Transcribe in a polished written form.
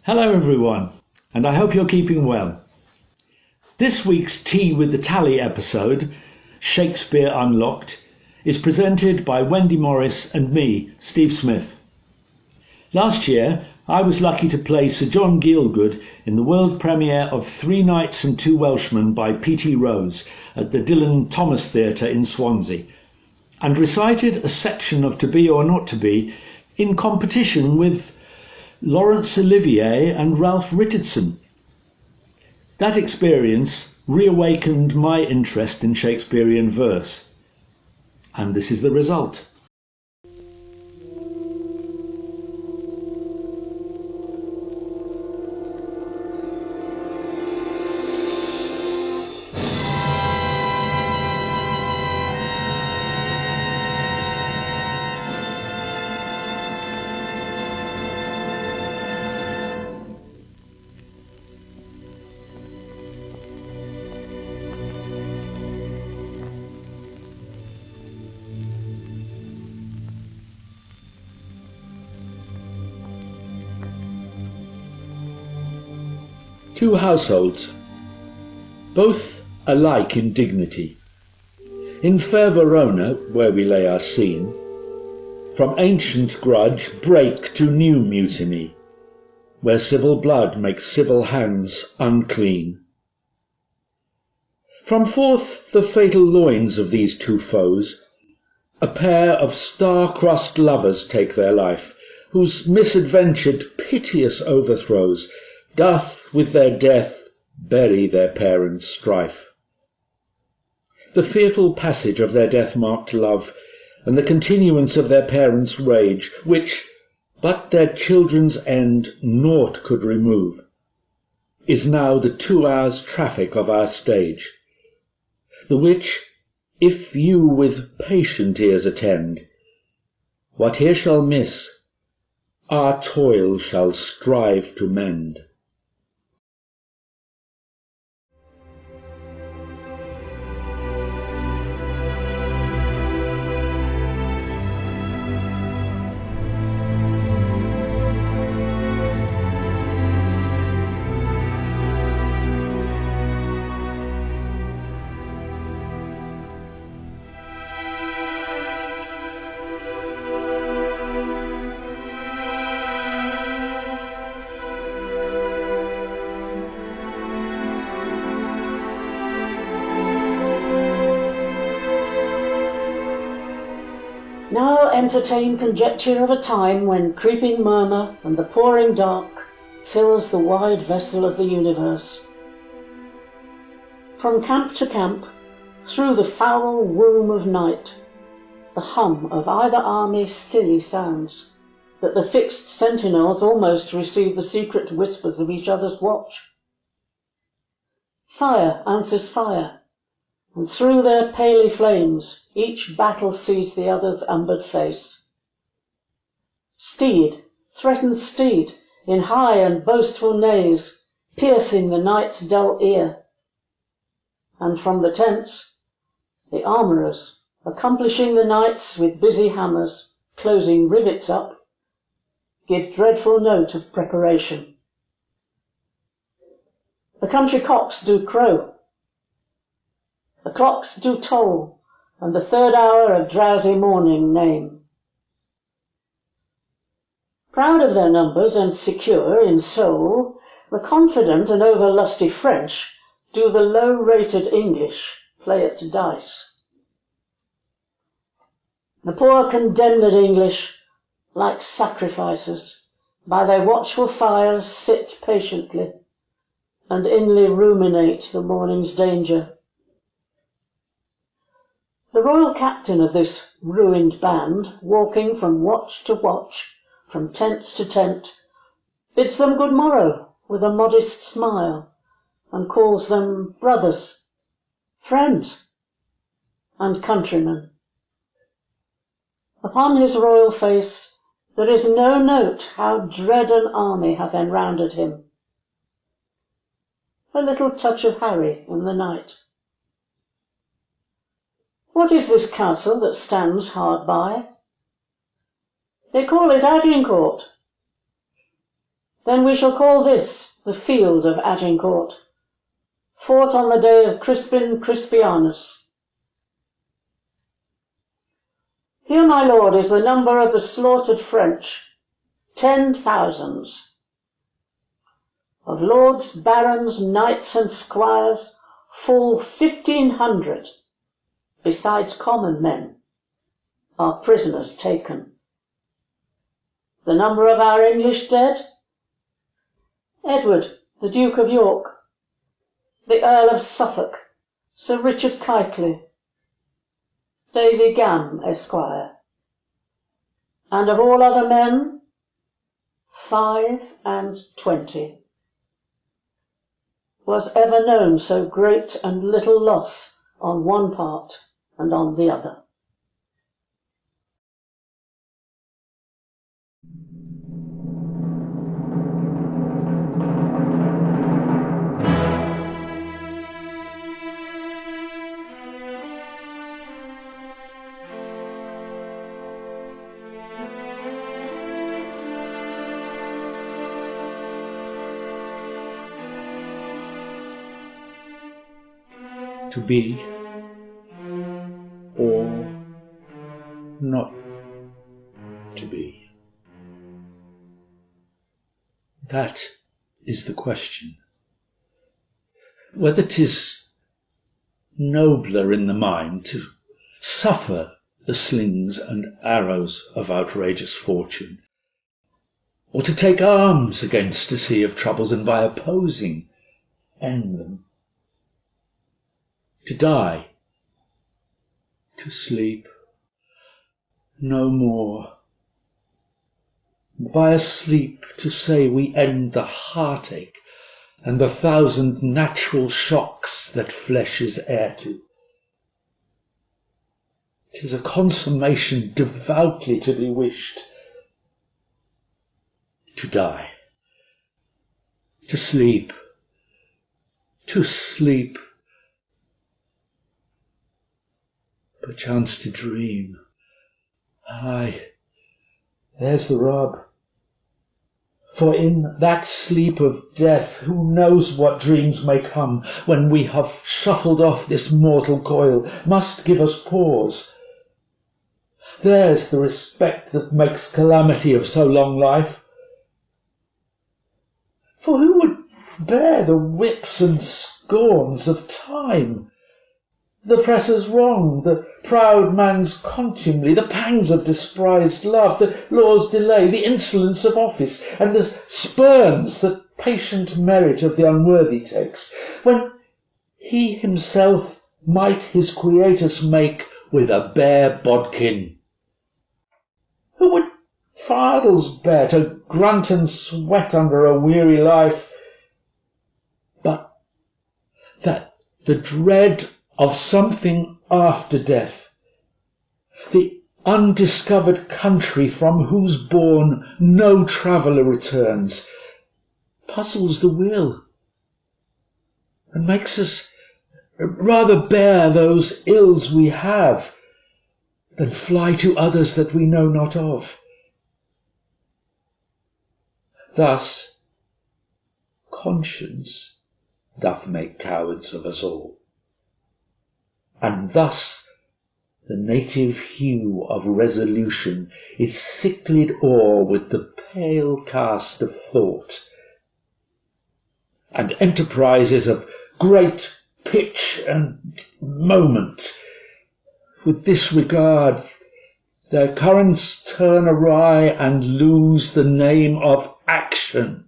Hello everyone, and I hope you're keeping well. This week's Tea with the Tali episode, Shakespeare Unlocked, is presented by Wendy Morris and me, Steve Smith. Last year, I was lucky to play Sir John Gielgud in the world premiere of Three Knights and Two Welshmen by P.T. Rose at the Dylan Thomas Theatre in Swansea, and recited a section of To Be or Not to Be in competition with Laurence Olivier and Ralph Richardson. That experience reawakened my interest in Shakespearean verse, and this is the result. Two households, both alike in dignity. In fair Verona, where we lay our scene, from ancient grudge break to new mutiny, where civil blood makes civil hands unclean. From forth the fatal loins of these two foes, a pair of star-crossed lovers take their life, whose misadventured piteous overthrows doth with their death bury their parents' strife. The fearful passage of their death-marked love, and the continuance of their parents' rage, which but their children's end naught could remove, is now the 2 hours' traffic of our stage, the which, if you with patient ears attend, what here shall miss, our toil shall strive to mend. Now entertain conjecture of a time when creeping murmur and the pouring dark fills the wide vessel of the universe. From camp to camp, through the foul womb of night, the hum of either army stilly sounds, that the fixed sentinels almost receive the secret whispers of each other's watch. Fire answers fire, and through their paly flames each battle sees the other's umbered face. Steed threatens steed in high and boastful neighs, piercing the knight's dull ear. And from the tents, the armourers, accomplishing the knights with busy hammers, closing rivets up, give dreadful note of preparation. The country cocks do crow, the clocks do toll, and the third hour of drowsy morning name. Proud of their numbers and secure in soul, the confident and over-lusty French do the low-rated English play at dice. The poor condemned English, like sacrifices, by their watchful fires sit patiently, and inly ruminate the morning's danger. The royal captain of this ruined band, walking from watch to watch, from tent to tent, bids them good morrow with a modest smile, and calls them brothers, friends, and countrymen. Upon his royal face there is no note how dread an army hath enrounded him. A little touch of Harry in the night. What is this castle that stands hard by? They call it Agincourt. Then we shall call this the field of Agincourt, fought on the day of Crispin Crispianus. Here, my lord, is the number of the slaughtered French, 10,000. Of lords, barons, knights, and squires, full 1,500, besides common men, are prisoners taken. The number of our English dead: Edward, the Duke of York, the Earl of Suffolk, Sir Richard Kitely, Davy Gam, Esquire, and of all other men, 25. Was ever known so great and little loss on one part and on the other. To be or not to be? That is the question. Whether 'tis nobler in the mind to suffer the slings and arrows of outrageous fortune, or to take arms against a sea of troubles and by opposing end them. To die, to sleep, no more. By a sleep to say we end the heartache and the 1,000 natural shocks that flesh is heir to. 'Tis a consummation devoutly to be wished. To die, to sleep, to sleep. Perchance to dream. Aye, there's the rub. For in that sleep of death, who knows what dreams may come when we have shuffled off this mortal coil, must give us pause. There's the respect that makes calamity of so long life. For who would bear the whips and scorns of time? The presser's wrong, the proud man's contumely, the pangs of despised love, the law's delay, the insolence of office, and the spurns that patient merit of the unworthy takes, when he himself might his quietus make with a bare bodkin. Who would fardels bear to grunt and sweat under a weary life? But that the dread of something after death, the undiscovered country from whose bourne no traveller returns, puzzles the will, and makes us rather bear those ills we have than fly to others that we know not of. Thus conscience doth make cowards of us all. And thus the native hue of resolution is sicklied o'er with the pale cast of thought, and enterprises of great pitch and moment, with this regard, their currents turn awry and lose the name of action.